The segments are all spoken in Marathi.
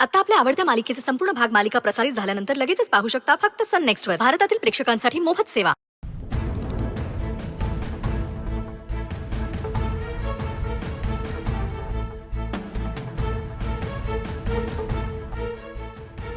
आता आपल्या आवडत्या मालिकेचे संपूर्ण भाग मालिका प्रसारित झाल्यानंतर लगेचच पाहू शकता फक्त सन नेक्स्टवर. भारतातील प्रेक्षकांसाठी मोफत सेवा.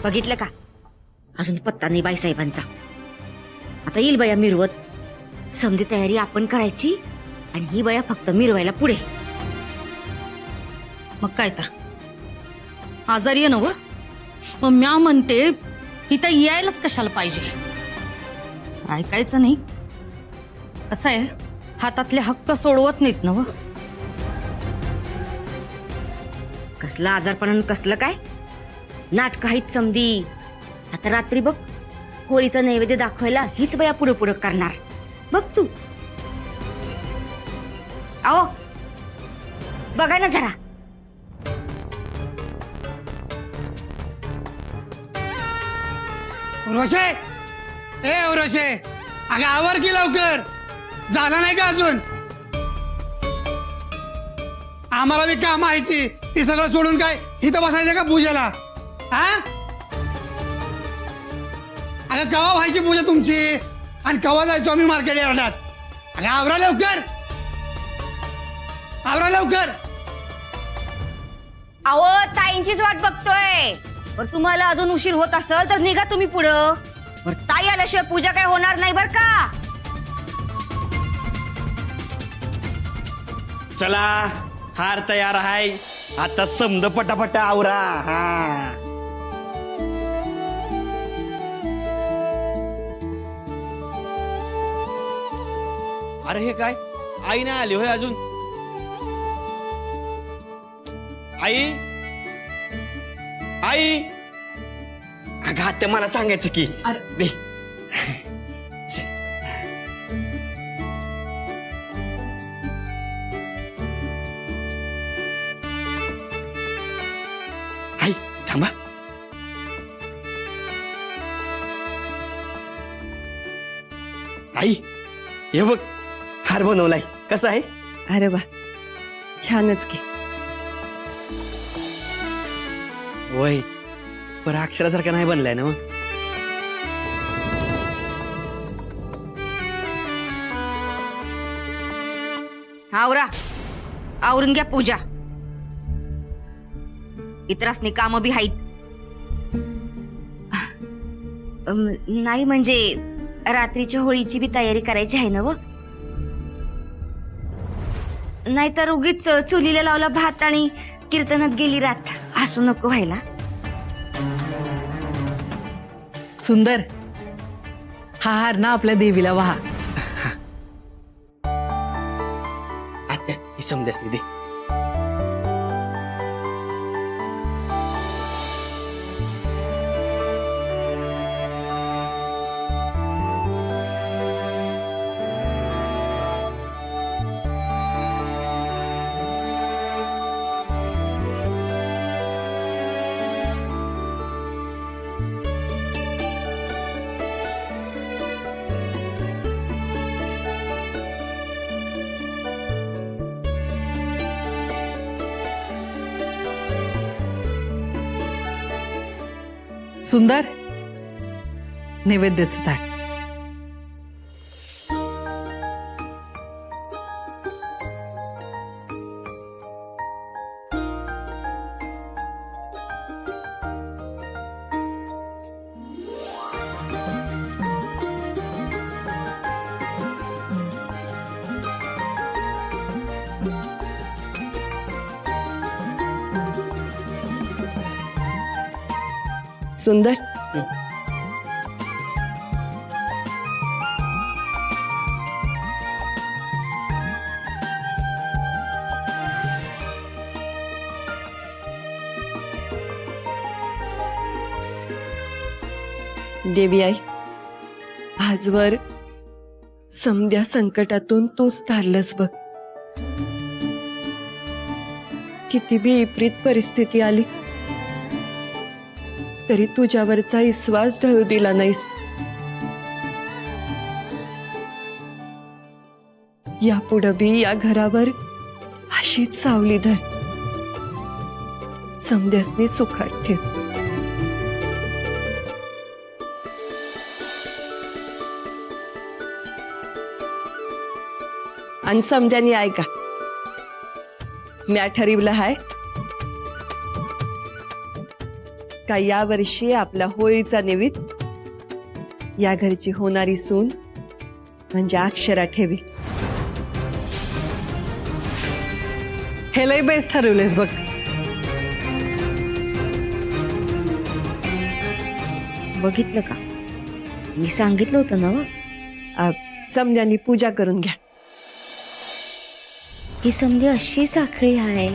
बघितलं का, अजून पत्ता नाही बाईसाहेबांचा. आता येईल बया मिरवत. समधी तयारी आपण करायची आणि ही बया फक्त मिरवायला पुढे. मग काय तर आजारी आहे ना व? मग म्या म्हणते इथं यायलाच कशाला पाहिजे. ऐकायचं नाही. असं आहे, हातातले हक्क सोडवत नाहीत ना व. कसलं आजारपण कसलं काय नाटक आहेत समधी. आता रात्री बघ, होळीचा नैवेद्य दाखवायला हीच बया पुढे पुढे करणार. बघ तू. आओ बघा ना जरा. उर्वशे, ए उर्वशे, अगं आवर की लवकर. झालं नाही का अजून? आम्हाला बी काम आहे ती सगळं सोडून काय इथं बसायचं का पूजेला? हा, अगं कवा व्हायची पूजा तुमची आणि कवा जायचो आम्ही मार्केट यार्डात? अगं आवरा लवकर, आवरा लवकर. अहो ताईंचीच वाट बघतोय. पण तुम्हाला अजून उशीर होत असेल तर निघा तुम्ही पुढं. बर, ताई आल्याशिवाय पूजा काय होणार नाही बर का. चला, हार तयार आहे. आता समद पटापटा आवरा. हा, अरे हे काय, आई नाही आली होय अजून? आई, आई, अगं आत्या मला सांगायचं की. दे. आई थांबा. आई हे बघ, हार बनवलाय. कसा आहे? अरे वा, छानच की. वय पर अक्षरासारखा नाही बनलाय ना मग. आवरा, आवरून घ्या पूजा. इतरासनी काम बी आहेत. नाही म्हणजे रात्रीच्या होळीची बी तयारी करायची आहे ना व. नाहीतर उगीच चुलीला लावला भात आणि कीर्तनात गेली रात, असं नको व्हायला. सुंदर, हा हार ना आपल्या देवीला वाहा. आत्या ही समजासनी दे. सुंदर, नैवेद्याचं ताट. सुंदर, देवी आई, आजवर समध्या संकटातून तूच तारलंस बघ. किती बी विपरीत परिस्थिती आली तरी तुझ्यावरचा विश्वास ढळू दिला नाहीस. यापुढं बी या घरावर अशीच सावली धर. समध्यासनी सुखात ठेव. आणि समजानी ऐका, म्या ठरवलं हाय का या वर्षी आपल्या होळीचा निमित्त या घरची होणारी सून म्हणजे अक्षरा ठेवी. हे लय बेस्ट ठरवलेस बघ. बघितलं का, मी सांगितलं होतं ना. समजानी पूजा करून घ्या. ही समधी अशी साखळी आहे.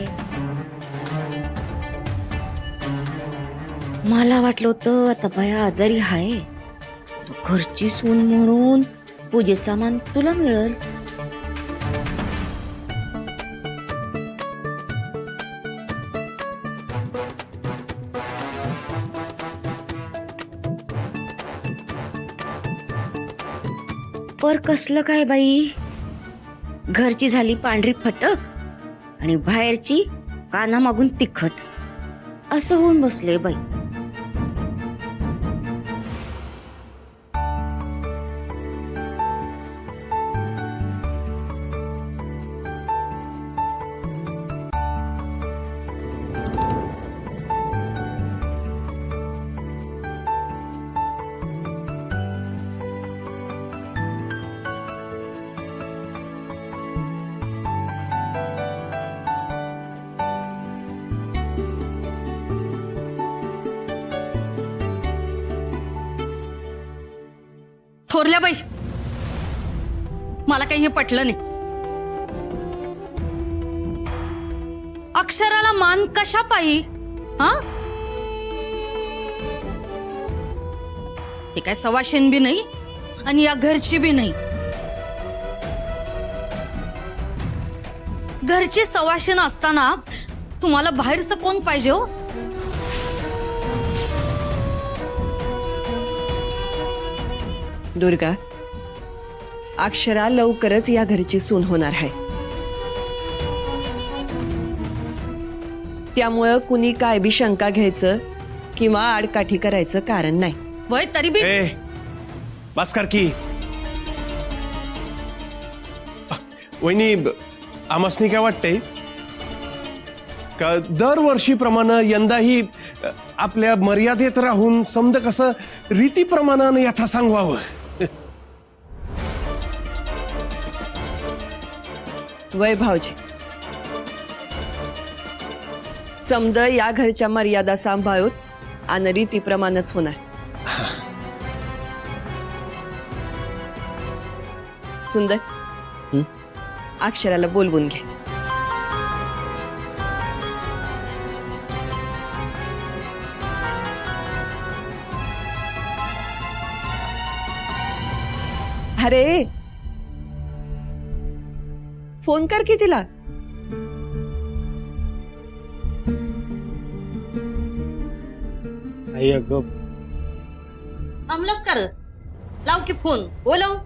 मला वाटलं होतं आता बाया आजारी आहे, तू घरची सून म्हणून पूजे सामान तुला मिळेल. पर कसलं काय बाई, घरची झाली पांढरी फटक आणि बाहेरची काना मागून तिखट, असं होऊन बसले बाई. थोरल्या बाई, मला काही हे पटलं नाही. अक्षराला मान कशा पायी? हा, ते काय सवाशेन बी नाही आणि या घरची बी नाही. घरची सवाशेन असताना तुम्हाला बाहेरचं कोण पाहिजे हो? दुर्गा, अक्षरा लवकरच या घरची सून होणार आहे. त्यामुळं कुणी काय बी शंका घ्यायचं किंवा आडकाठी करायचं कारण नाही. वय तरी बी ए बस कर की. वहिनी, आमासनी काय वाटतंय का दरवर्षीप्रमाणे यंदाही आपल्या मर्यादेत राहून समद कसं रीतीप्रमाणानं यथा सांगवावं. वय भाऊजी, समद या घरच्या मर्यादा सांभाळून आणि रीतीप्रमाणेच होणार. सुंदर, अक्षराला बोलवून घे. अरे फोन कर की तिला. आई अगं, थांबलास का रे? लाव की फोन, बोलव.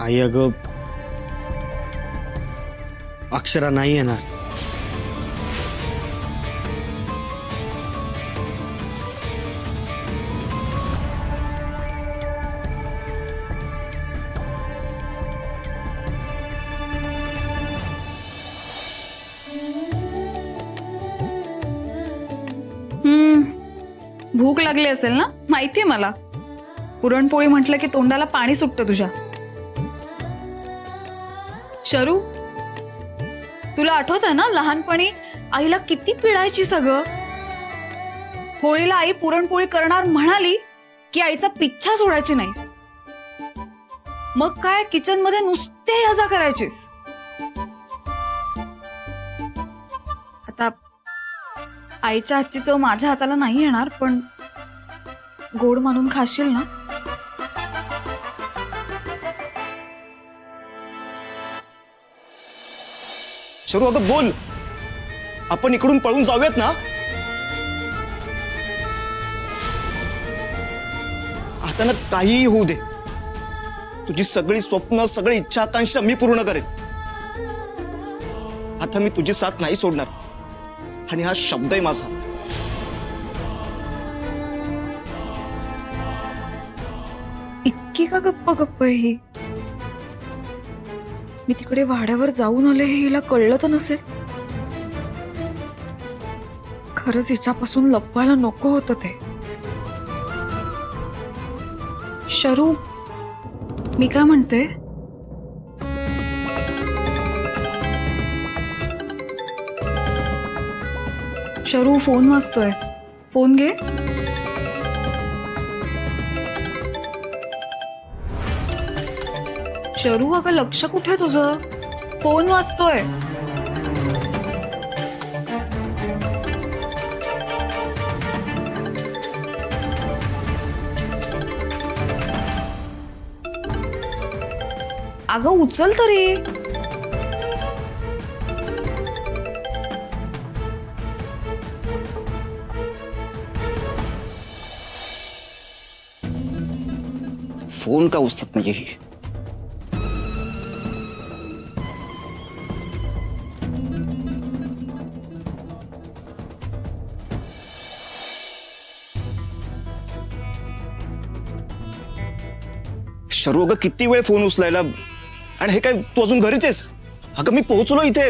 आई अगं, अक्षरा नाही येणार. भूक लागली असेल ना, माहितीये मला. पुरणपोळी म्हटलं की तोंडाला पाणी सुटतं तुझ्या. शरू, तुला आठवतंय ना लहानपणी आईला किती पिडायची सगळं. होळीला आई पुरणपोळी करणार म्हणाली की आईचा पिच्छा सोडायची नाहीस. मग काय किचन मध्ये नुसते याजा करायचीस. आता आईच्या हातची चव माझ्या हाताला नाही येणार, पण गोड मानून खाशील ना. शरू अगं बोल, आपण इकडून पळून जाऊयात ना. आता ना काहीही होऊ दे, तुझी सगळी स्वप्न, सगळी इच्छा आकांक्षा मी पूर्ण करेन. आता मी तुझी साथ नाही सोडणार आणि हा शब्द आहे माझा. इतकी इतकी का गप्प गप्प आहे ही? मी तिकडे वाड्यावर जाऊन आले हे हिला कळलं तर नसेल? खरंच हिच्यापासून लपवायला नको होतं ते. शरू, मी काय म्हणते, शरू फोन वाजतोय, फोन घे. शरू, अगं लक्ष कुठे तुझं? फोन वाजतोय. अगं उचल तरी. फोन का उचलत नाहीये ही? शरू, अगं किती वेळ फोन उचलायला, आणि हे काय तू अजून घरीच आहेस? अगं मी पोहोचलो इथे.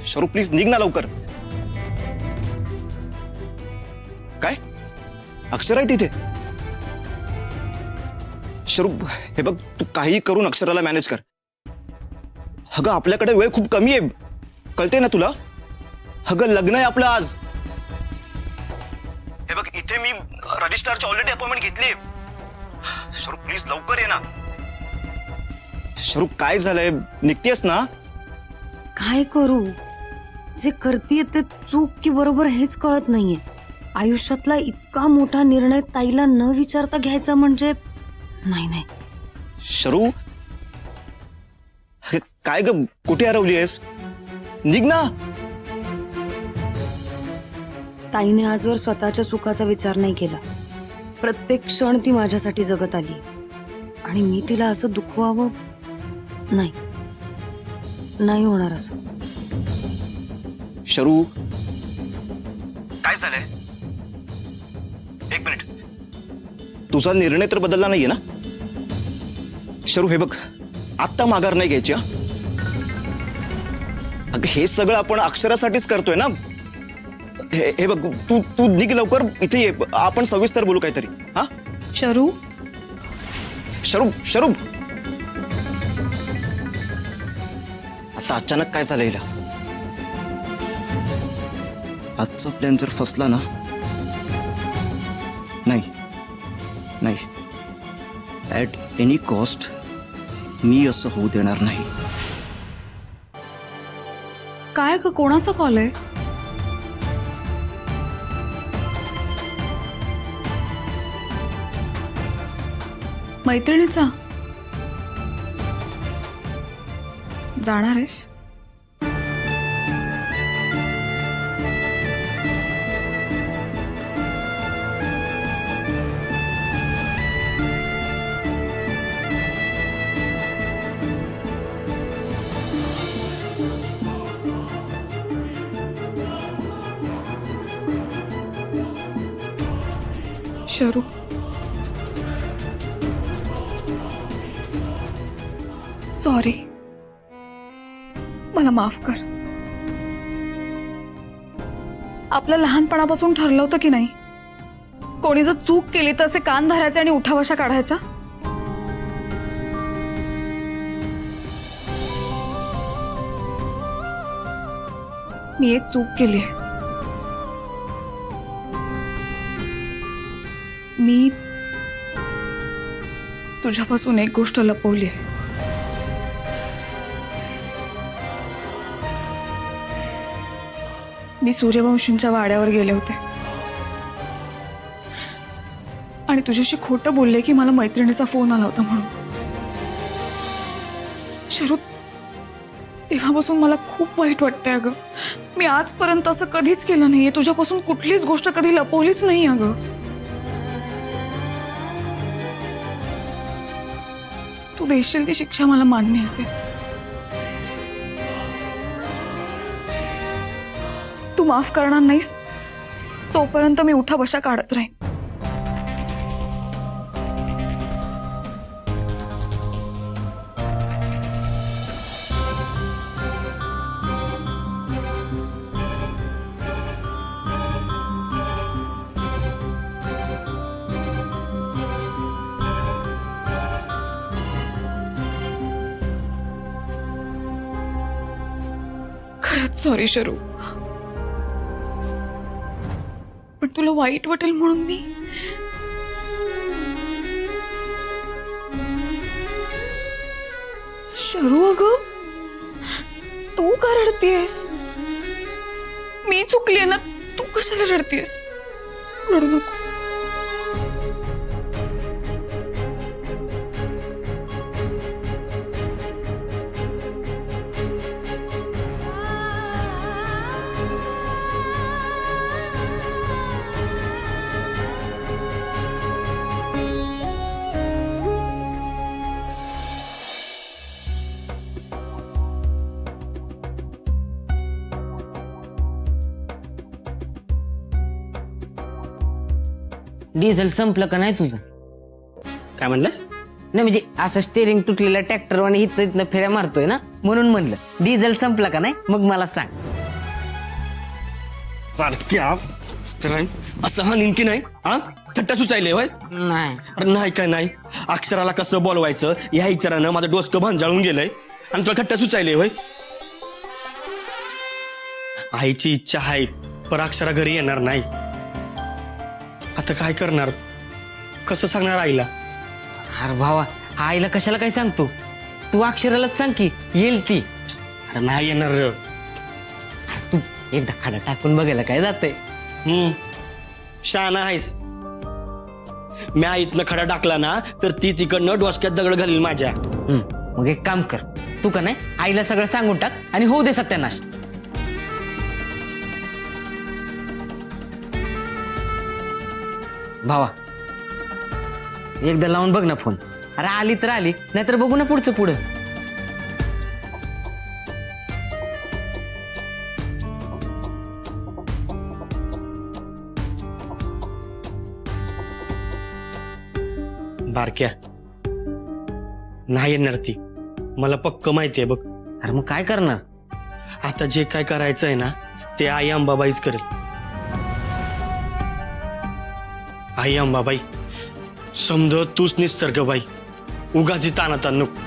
शरू प्लीज निघ ना लवकर. काय अक्षर आहे तिथे? शरू हे बघ, तू काही करून अक्षराला मॅनेज कर. अगं आपल्याकडे वेळ खूप कमी आहे, कळते ना तुला? अगं लग्न आहे आपलं आज. हे बघ इथे मी रजिस्ट्रारची ऑलरेडी अपॉइंटमेंट घेतली. शरू प्लीज लवकर ये ना. शरू काय झालंय, निघतेस ना? काय करू? जे करतीये ते चूक की बरोबर हेच कळत नाहीये. आयुष्यातला इतका मोठा निर्णय ताईला न विचारता घ्यायचा म्हणजे नाही. शरू काय ग, कुठे हरवली आहेस? निघ ना. ताईने आजवर स्वतःच्या चुकाचा विचार नाही केला. प्रत्येक क्षण ती माझ्यासाठी जगत आली आणि मी तिला असं दुखवावं? नाही होणार असं. शरू काय झालंय? एक मिनिट, तुझा निर्णय तर बदलला नाहीये ना? शरू हे बघ, आत्ता माघार नाही घ्यायची. अगं हे सगळं आपण अक्षरासाठीच करतोय ना. हे बघ, तू निघ लवकर, इथे ये, आपण सविस्तर बोलू काहीतरी. हा शरू, शरू आता अचानक काय झालं हिला? आजचा प्लॅन जर फसला ना, नाही ऍट एनी कॉस्ट मी असं होऊ देणार नाही. काय ग, कोणाचा कॉल आहे? मैत्रिणीचा? जाणार आहेस? शरू, सॉरी, मला माफ कर. आपलं लहानपणापासून ठरलं होतं की नाही, कोणी जर चूक केली तर असे कान धरायचे आणि उठावशा काढायचा. मी एक चूक केली आहे. मी तुझ्यापासून एक गोष्ट लपवली आहे. मी सूर्यवंशींच्या वाड्यावर गेले होते आणि तुझ्याशी खोटं बोलले की मला मैत्रिणीचा फोन आला होता म्हणून. शरू, तेव्हापासून मला खूप वाईट वाटतंय अगं. मी आजपर्यंत असं कधीच केलं नाहीये. तुझ्यापासून कुठलीच गोष्ट कधी लपवलीच नाही अगं. तू देशील ती शिक्षा मला मान्य असेल. तू माफ करणार नाहीस तोपर्यंत मी उठा बशा काढत राहीन. सॉरी शरू, पण तुला वाईट वाटेल म्हणून मी शरू, अगं तू का रडतीयस? मी चुकलीये ना, तू कशाला रडतीयस? रडू नको. डिझेल संपलं का नाही तुझं? काय म्हणलंस? नाही म्हणजे असं स्टेरिंग तुटलेल्या ट्रॅक्टर आणि इथं इथनं फेऱ्या मारतोय ना, म्हणून म्हणलं डिझेल संपलं का नाही मग मला सांग. बारक्या असं हा नेमकी नाही हा थट्टा सुचायले होय? नाही अरे नाही काय नाही, अक्षराला कसं बोलवायचं या विचारानं माझं डोसकं भांजाळून गेलंय आणि तुला थट्टा सुचायले होय? आईची इच्छा आहे पर अक्षरा घरी येणार नाही. आता काय करणार, कसं सांगणार आईला? अरे भावा, आईला कशाला काय सांगतो, तू अक्षरालाच सांग की येईल ती. अरे नाही येणार. अरे तू एकदा खाडा टाकून बघायला काय जातंय. शहाणा आहेस. मी आईतनं खडा टाकला ना तर ती तिकडनं डोसक्यात दगड घालील माझ्या. मग एक काम कर, तू का नाही आईला सगळं सांगून टाक आणि होऊ दे सत्यानाश. भावा एकदा लावून बघ ना फोन. अरे आली तर आली, नाहीतर बघू ना पुढचं पुढं. बारक्या नाही येणार ती, मला पक्क माहितीये बघ. अरे मग काय करणार? आता जे काय करायचं आहे ना ते आई अंबाबाईच करेल. आई अंबाबाई समज तूच निसर्ग बाई, उगाची ताना नको.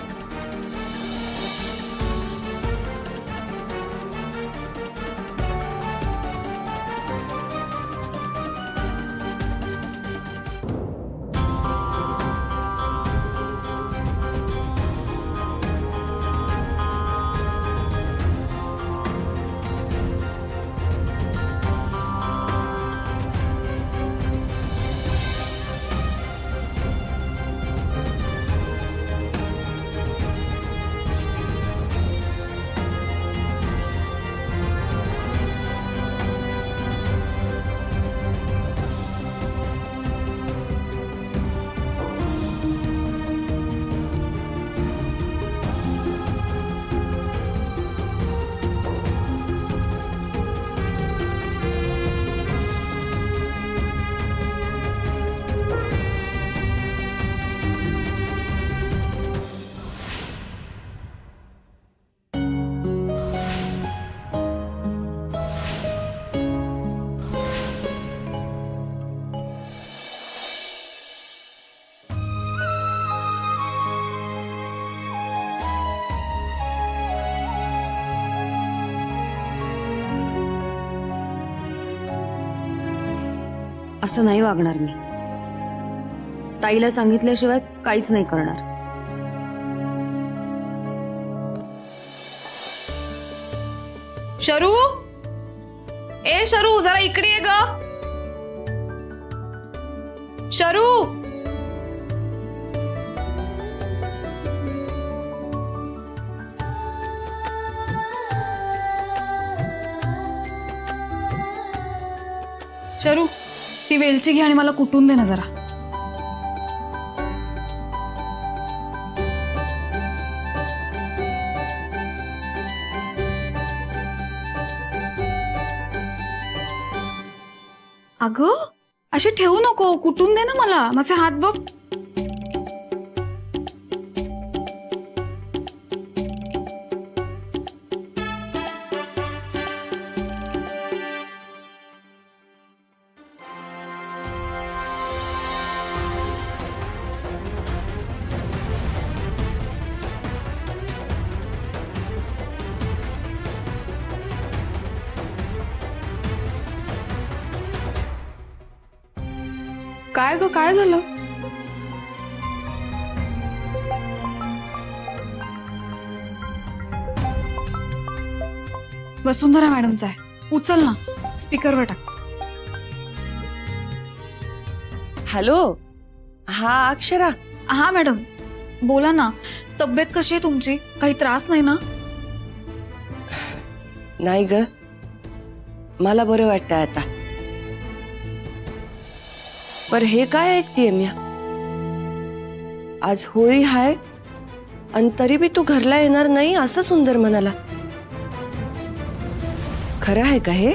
असं नाही वागणार मी. ताईला सांगितल्याशिवाय काहीच नाही करणार. शरू, ए शरू जरा इकडे ये ग. शरू, शरू ती वेलची घे आणि मला कुटून दे ना जरा. अगं अशी ठेवू नको, कुटून दे ना मला, माझे हात बघ. काय ग काय झालं? वसुंधरा मॅडमचा आहे, उचल ना, स्पीकरवर टाक. हॅलो, हा अक्षरा. हा मॅडम, बोला ना. तब्येत कशी आहे तुमची? काही त्रास नाही ना? नाही ग, मला बरं वाटतंय आता. पर हे काय ऐकतीये मी? आज होळी हाय आणि तरी बी तू घरला येणार नाही असं सुंदर म्हणाला. खरं आहे का हे?